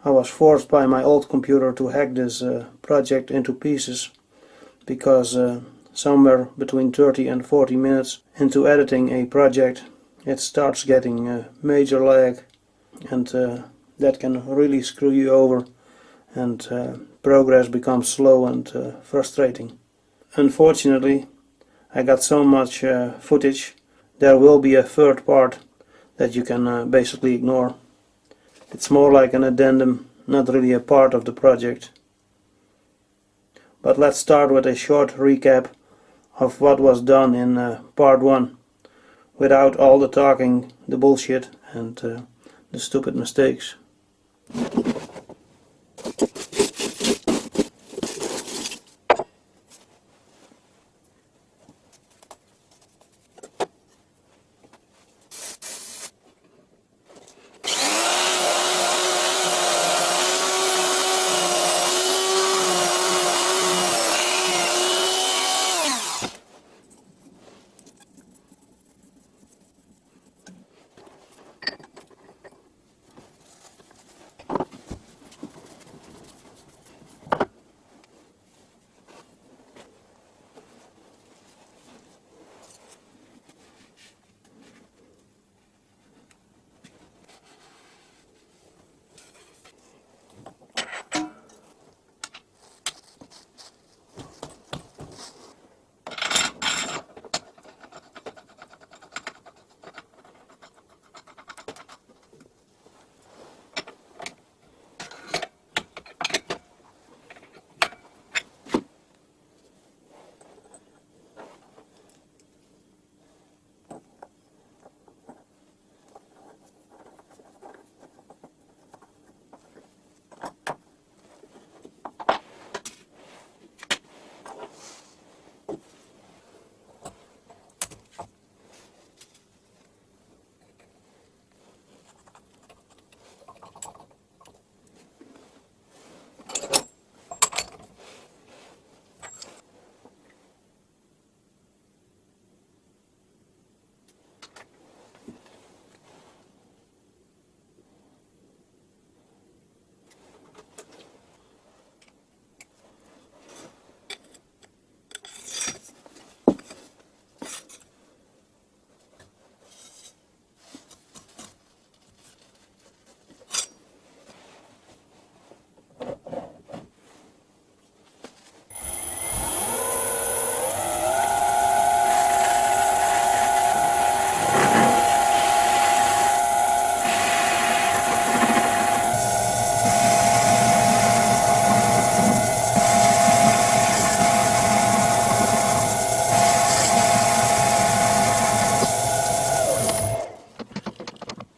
I was forced by my old computer to hack this project into pieces, because somewhere between 30 and 40 minutes into editing a project it starts getting major lag, and that can really screw you over, and progress becomes slow and frustrating. Unfortunately, I got so much footage. There will be a third part that you can basically ignore. It's more like an addendum, not really a part of the project. But let's start with a short recap of what was done in part 1, without all the talking, the bullshit and the stupid mistakes.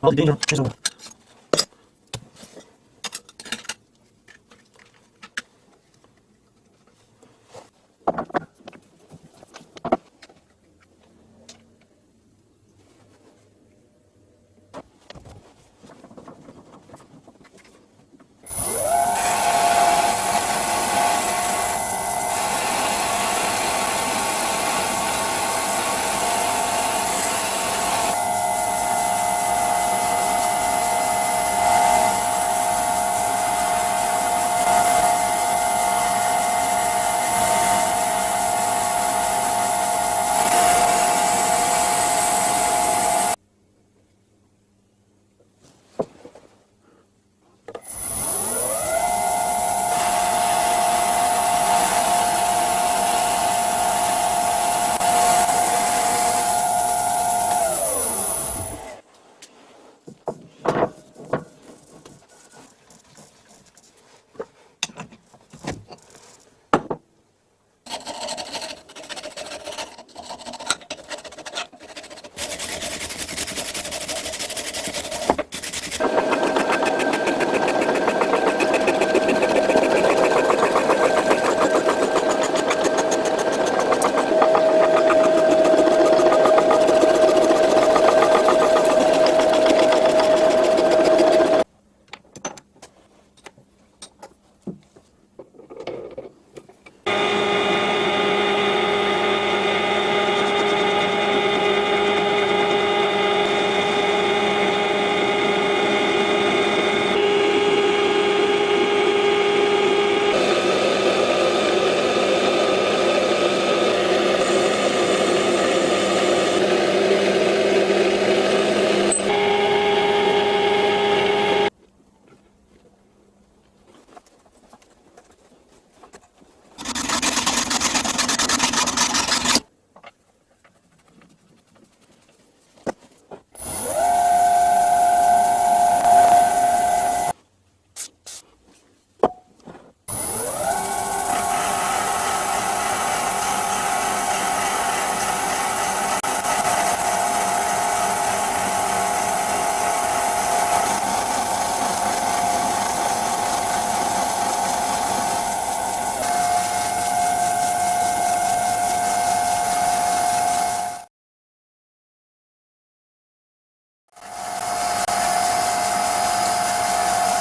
All the danger is over.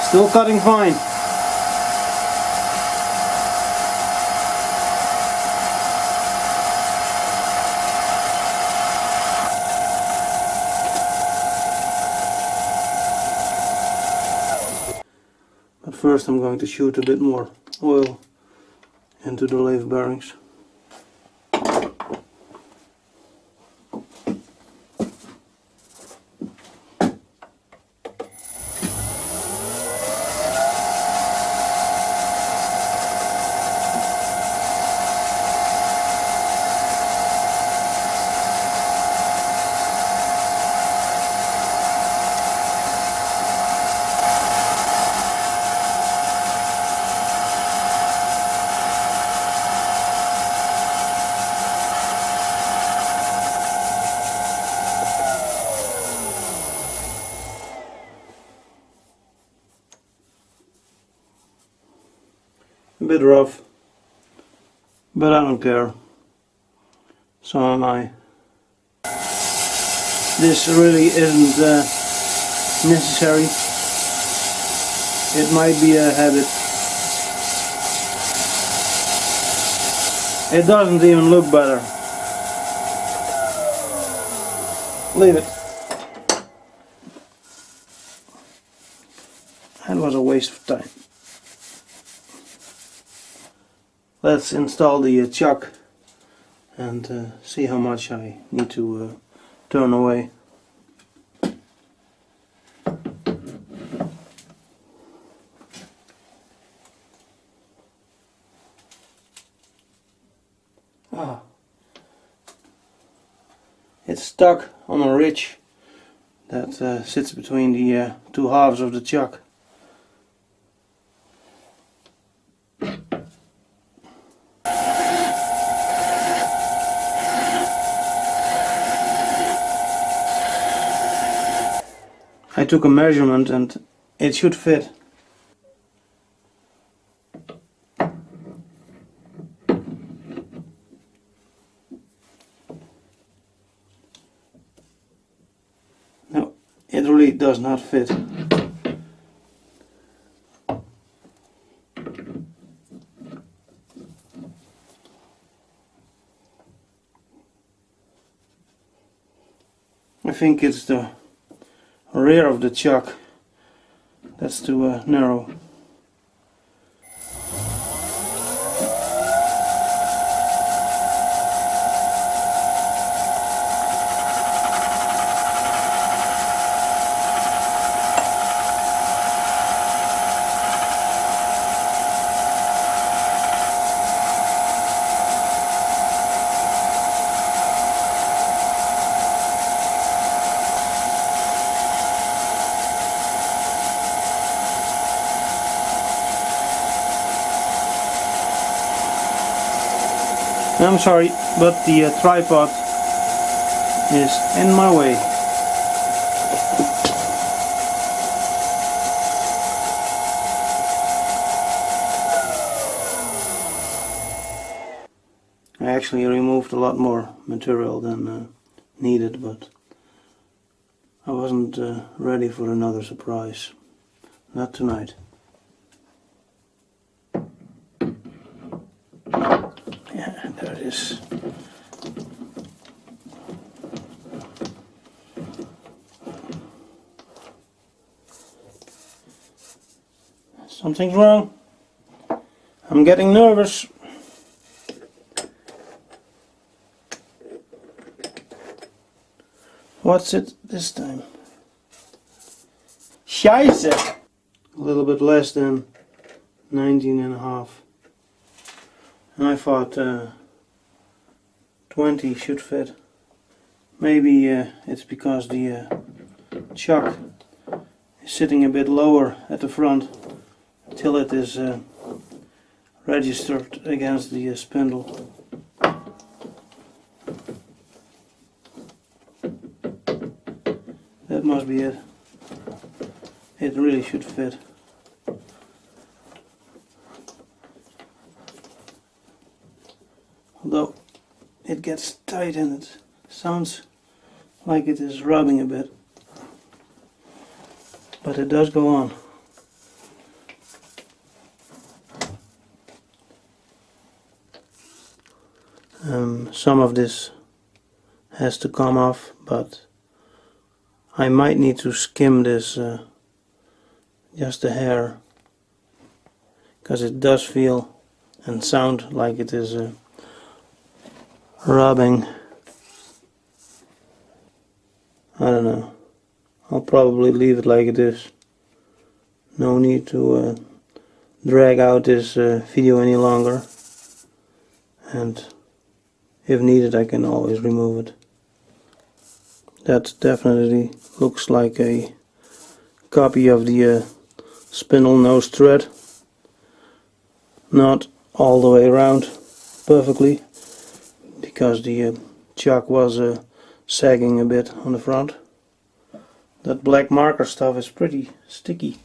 Still cutting fine. But first I'm going to shoot a bit more oil into the lathe bearings. A bit rough, but I don't care. So am I. This really isn't necessary. It might be a habit. It doesn't even look better. Leave it. That was a waste of time. Let's install the chuck and see how much I need to turn away. It's stuck on a ridge that sits between the two halves of the chuck. I took a measurement and it should fit. No, it really does not fit. I think it's the rear of the chuck that's too narrow. I'm sorry, but the tripod is in my way. I actually removed a lot more material than needed, but I wasn't ready for another surprise. Not tonight. Yeah, there it is. Something's wrong. I'm getting nervous. What's it this time? Scheiße! A little bit less than 19.5. And I thought 20 should fit. Maybe it's because the chuck is sitting a bit lower at the front till it is registered against the spindle. That must be it. It really should fit. Although it gets tight and it sounds like it is rubbing a bit. But it does go on. Some of this has to come off, but I might need to skim this just a hair, because it does feel and sound like it is rubbing. I don't know. I'll probably leave it like it is. No need to drag out this video any longer, and if needed I can always remove it. That definitely looks like a copy of the spindle nose thread. Not all the way around perfectly, because the chuck was sagging a bit on the front. That black marker stuff is pretty sticky.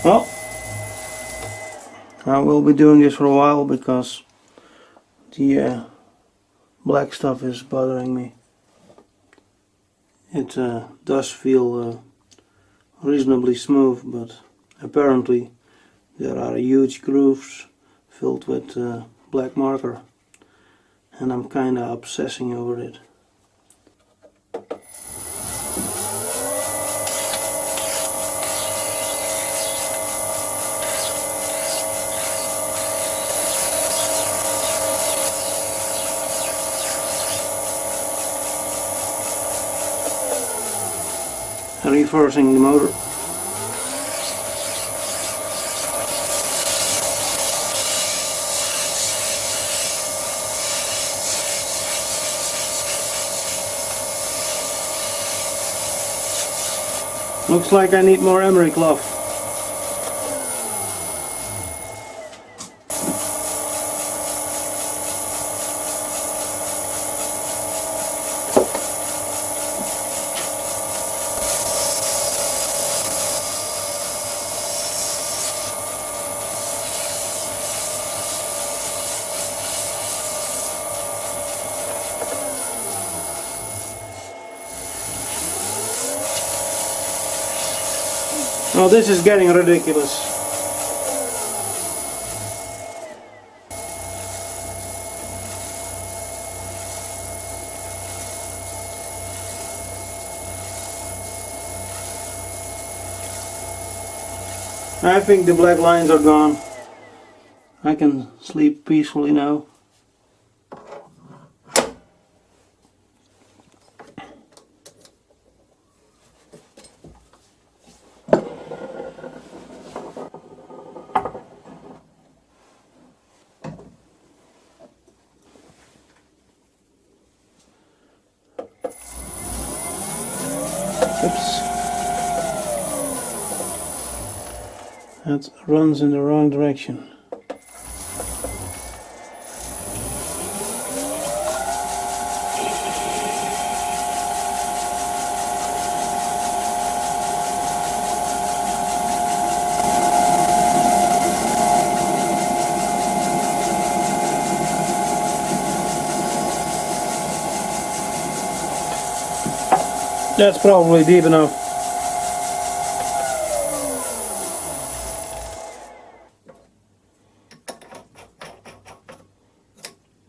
Well, I will be doing this for a while because the black stuff is bothering me. It does feel reasonably smooth, but apparently there are huge grooves filled with black marker, and I'm kinda obsessing over it. Reversing the motor. Looks like I need more emery cloth. Oh, this is getting ridiculous. I think the black lines are gone. I can sleep peacefully now. Oops. That runs in the wrong direction. That's probably deep enough.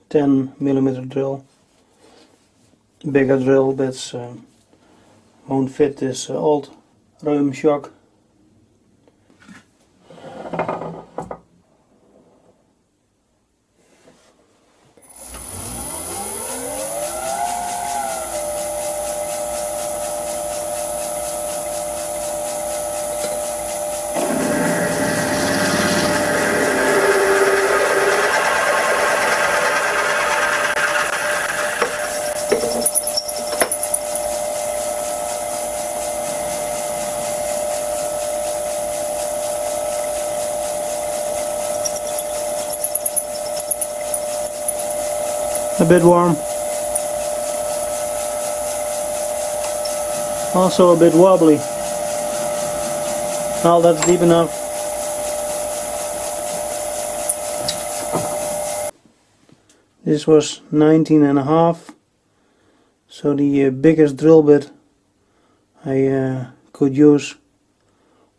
"10mm drill. Bigger drill bits won't fit this old Rheum shock. A bit warm. Also a bit wobbly. Well, that's deep enough. This was 19.5, so the biggest drill bit I could use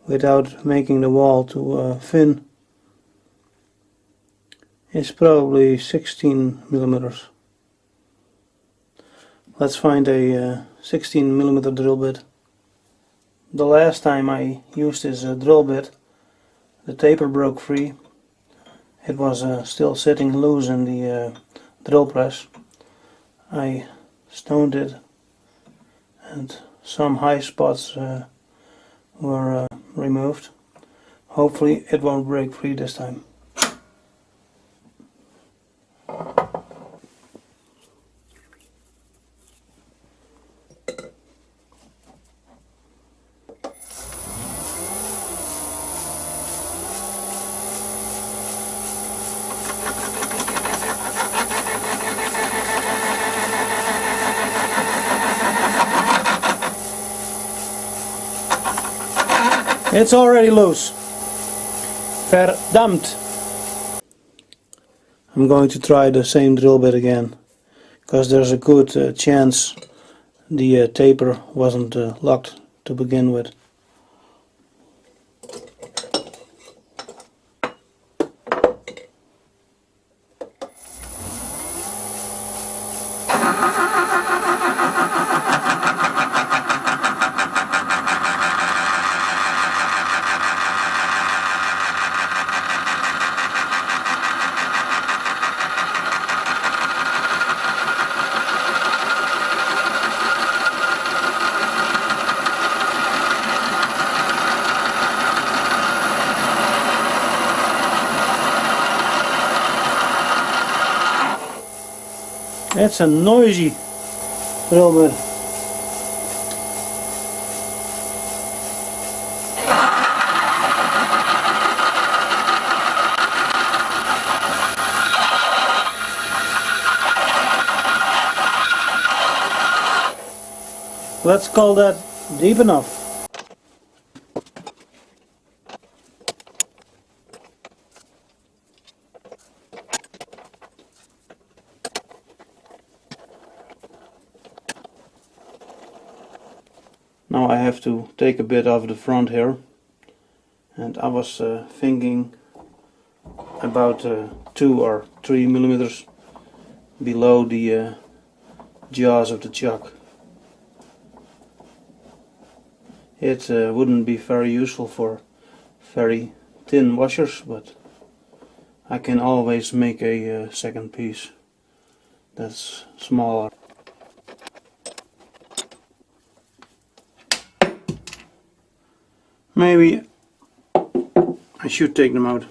without making the wall too thin is probably 16 millimeters. Let's find a 16 millimeter drill bit. The last time I used this drill bit, the taper broke free. It was still sitting loose in the drill press. I stoned it and some high spots were removed. Hopefully it won't break free this time. It's already loose. Verdammt! I'm going to try the same drill bit again, because there's a good chance the taper wasn't locked to begin with. It's a noisy drill bit. Let's call that deep enough. Now I have to take a bit off the front here, and I was thinking about 2 or 3 millimeters below the jaws of the chuck. It wouldn't be very useful for very thin washers, but I can always make a second piece that's smaller. Maybe I should take them out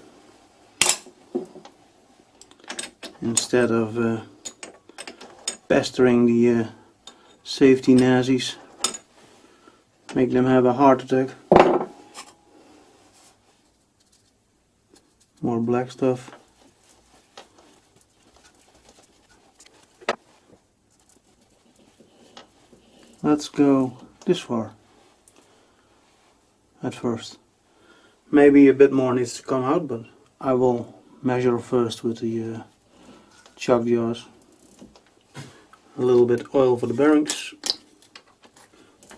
instead of pestering the safety Nazis. Make them have a heart attack. More black stuff. Let's go this far at first. Maybe a bit more needs to come out, but I will measure first with the chuck jaws. A little bit oil for the bearings.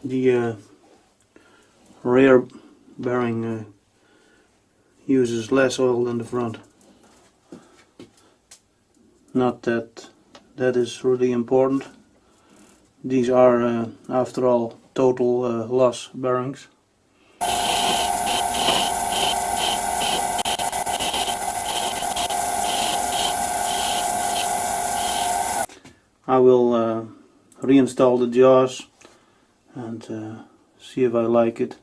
The rear bearing uses less oil than the front. Not that that is really important. These are after all total loss bearings. I will reinstall the jaws and see if I like it.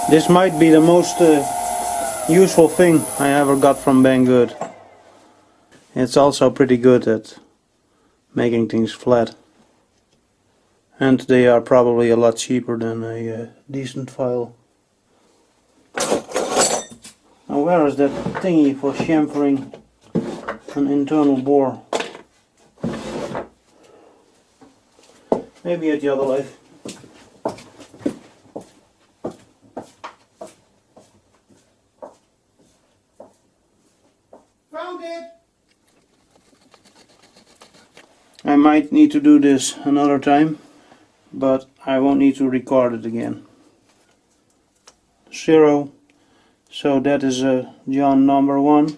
This might be the most useful thing I ever got from Banggood. It's also pretty good at making things flat. And they are probably a lot cheaper than a decent file. Now where is that thingy for chamfering an internal bore? Maybe at the other life. Found it! I might need to do this another time, but I won't need to record it again. 0, so that is John number 1,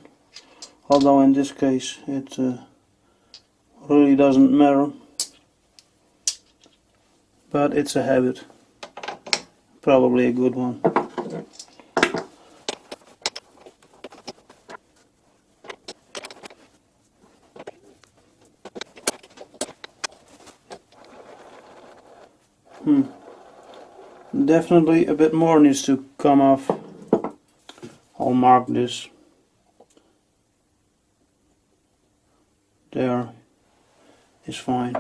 although in this case it really doesn't matter, but it's a habit, probably a good one. Definitely a bit more needs to come off. I'll mark this. There is fine.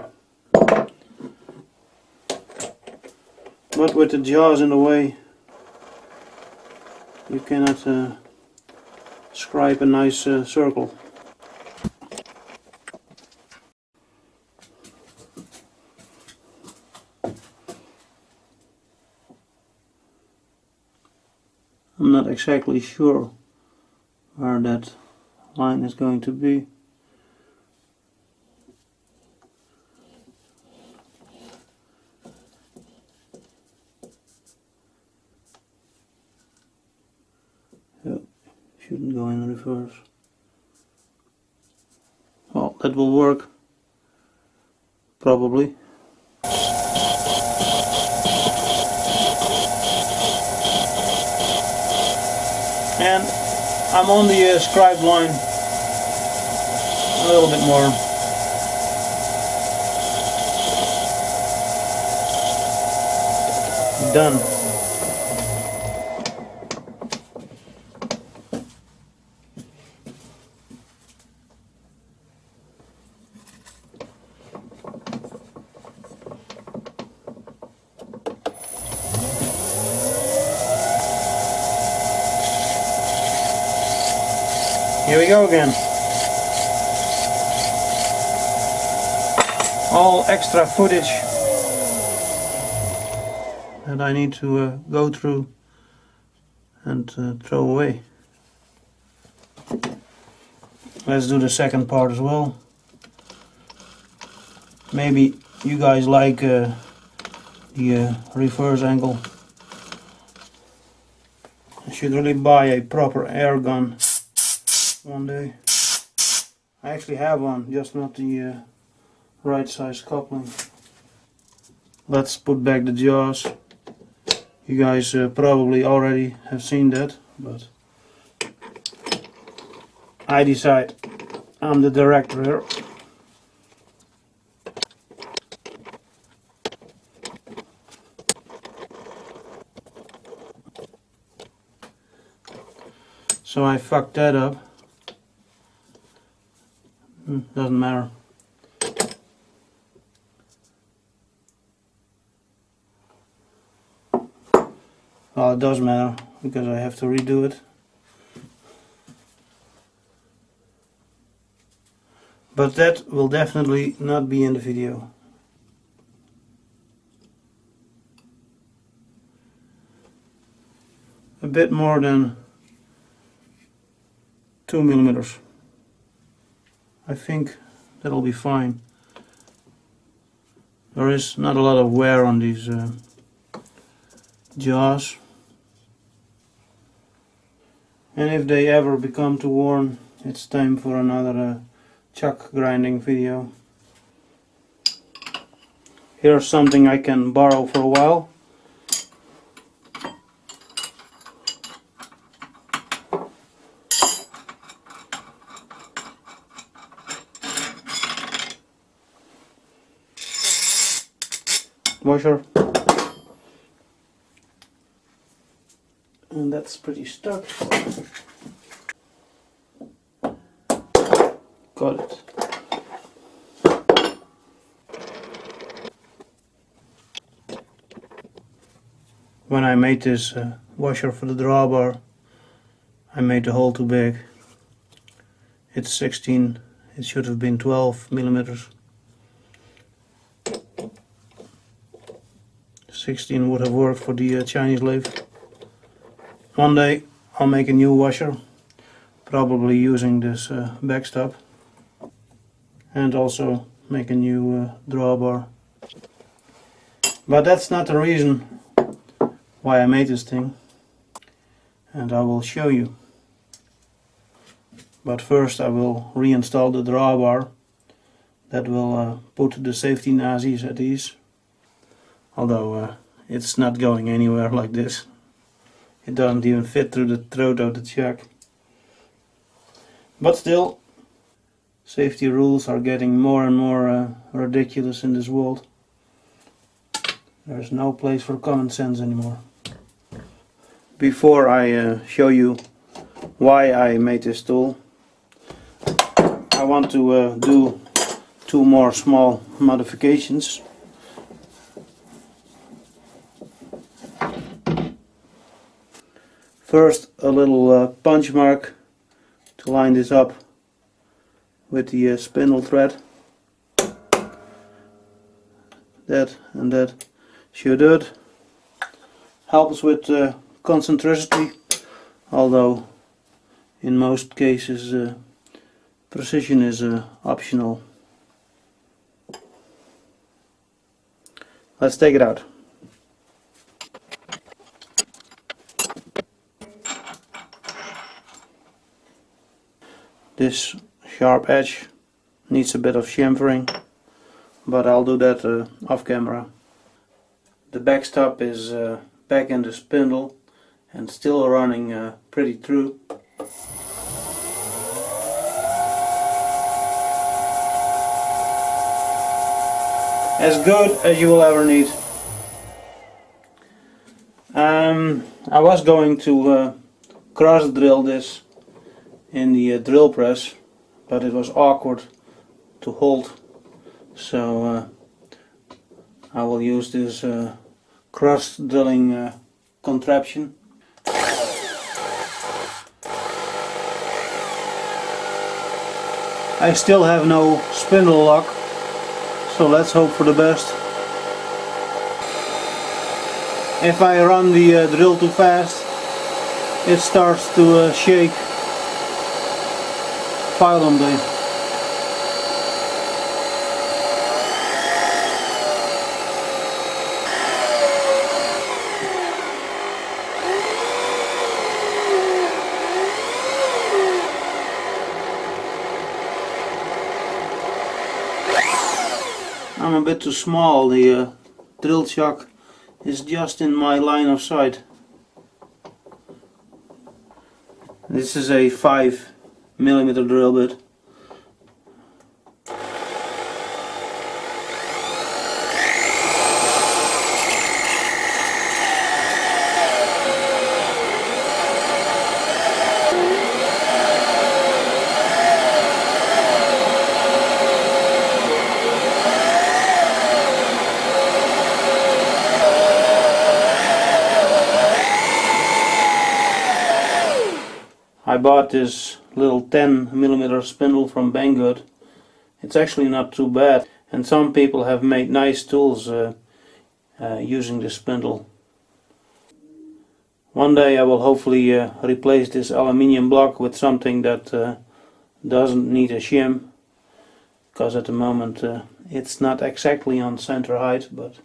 But with the jaws in the way, you cannot scribe a nice circle. I'm not exactly sure where that line is going to be. Yep, shouldn't go in reverse. Well, that will work, probably. And I'm on the scribe line a little bit more. Done. Here we go again. All extra footage that I need to go through and throw away. Let's do the second part as well. Maybe you guys like the reverse angle. I should really buy a proper air gun one day. I actually have one, just not the right size coupling. Let's put back the jaws. You guys probably already have seen that, but I decide. I'm the director here. So I fucked that up. Doesn't matter. Well, it does matter because I have to redo it. But that will definitely not be in the video. A bit more than 2 millimeters. I think that'll be fine. There is not a lot of wear on these jaws, and if they ever become too worn, it's time for another chuck grinding video. Here's something I can borrow for a while. Washer, and that's pretty stuck. Got it. When I made this washer for the drawbar, I made the hole too big. It's 16, it should have been 12 millimeters. 16 would have worked for the Chinese lathe. One day I'll make a new washer, probably using this backstop, and also make a new drawbar. But that's not the reason why I made this thing, and I will show you. But first I will reinstall the drawbar. That will put the safety Nazis at ease. Although it's not going anywhere like this. It doesn't even fit through the throat of the chuck. But still, safety rules are getting more and more ridiculous in this world. There's no place for common sense anymore. Before I show you why I made this tool, I want to do two more small modifications. First, a little punch mark to line this up with the spindle thread. That and that should do it. Helps with concentricity, although in most cases precision is optional. Let's take it out. This sharp edge needs a bit of chamfering, but I'll do that off camera. The backstop is back in the spindle and still running pretty true. As good as you will ever need. I was going to cross drill this in the drill press, but it was awkward to hold, so I will use this cross drilling contraption. I still have no spindle lock, so let's hope for the best. If I run the drill too fast, it starts to shake violently. I'm a bit too small. The drill chuck is just in my line of sight. This is a 5mm drill bit. I bought this little 10mm spindle from Banggood. It's actually not too bad, and some people have made nice tools using this spindle. One day I will hopefully replace this aluminium block with something that doesn't need a shim, because at the moment it's not exactly on center height, but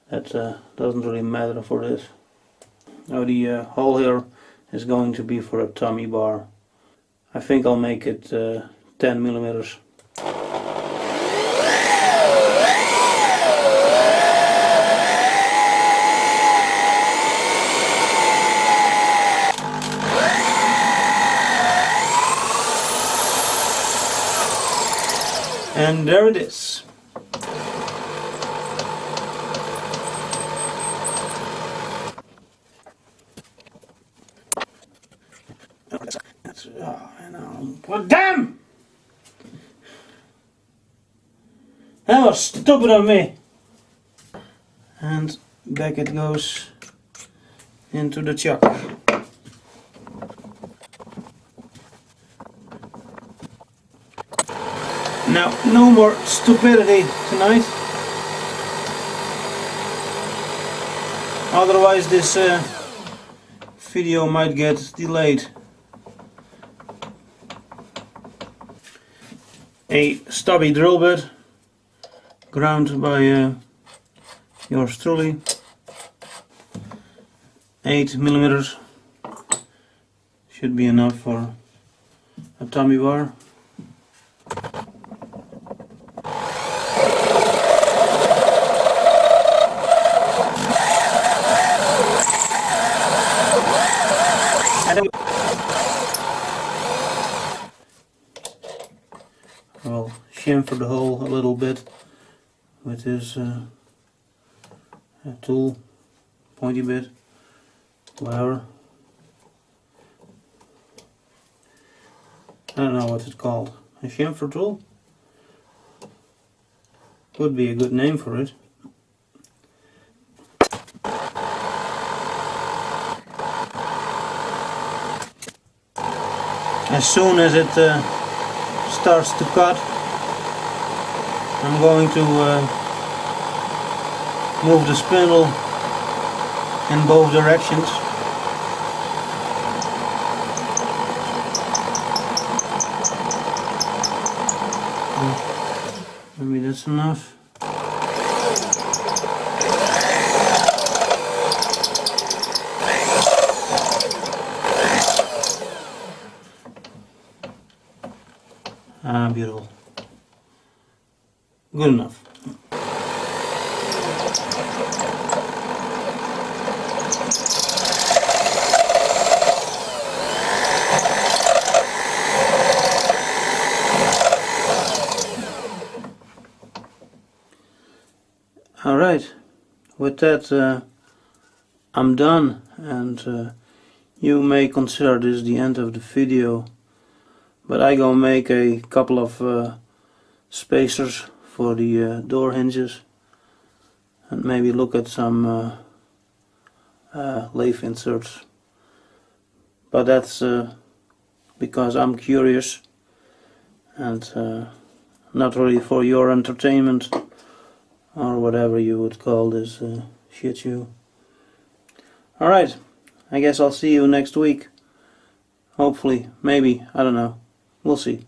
that doesn't really matter for this. Now the hole here is going to be for a tummy bar. I think I'll make it 10mm. And there it is. Well, damn! That was stupid of me. And back it goes into the chuck. Now, no more stupidity tonight. Otherwise this video might get delayed. A stubby drill bit ground by yours truly. 8 millimeters should be enough for a Tommy bar. I'll chamfer the hole a little bit with this tool, pointy bit, whatever. I don't know what it's called. A chamfer tool? Would be a good name for it. As soon as it starts to cut, I'm going to move the spindle in both directions. Maybe that's enough. Ah, beautiful. Good enough. Alright, with that I'm done, and you may consider this the end of the video, but I gonna make a couple of spacers for the door hinges and maybe look at some lathe inserts, but that's because I'm curious and not really for your entertainment or whatever you would call this shit show. Alright, I guess I'll see you next week. Hopefully, maybe, I don't know. We'll see.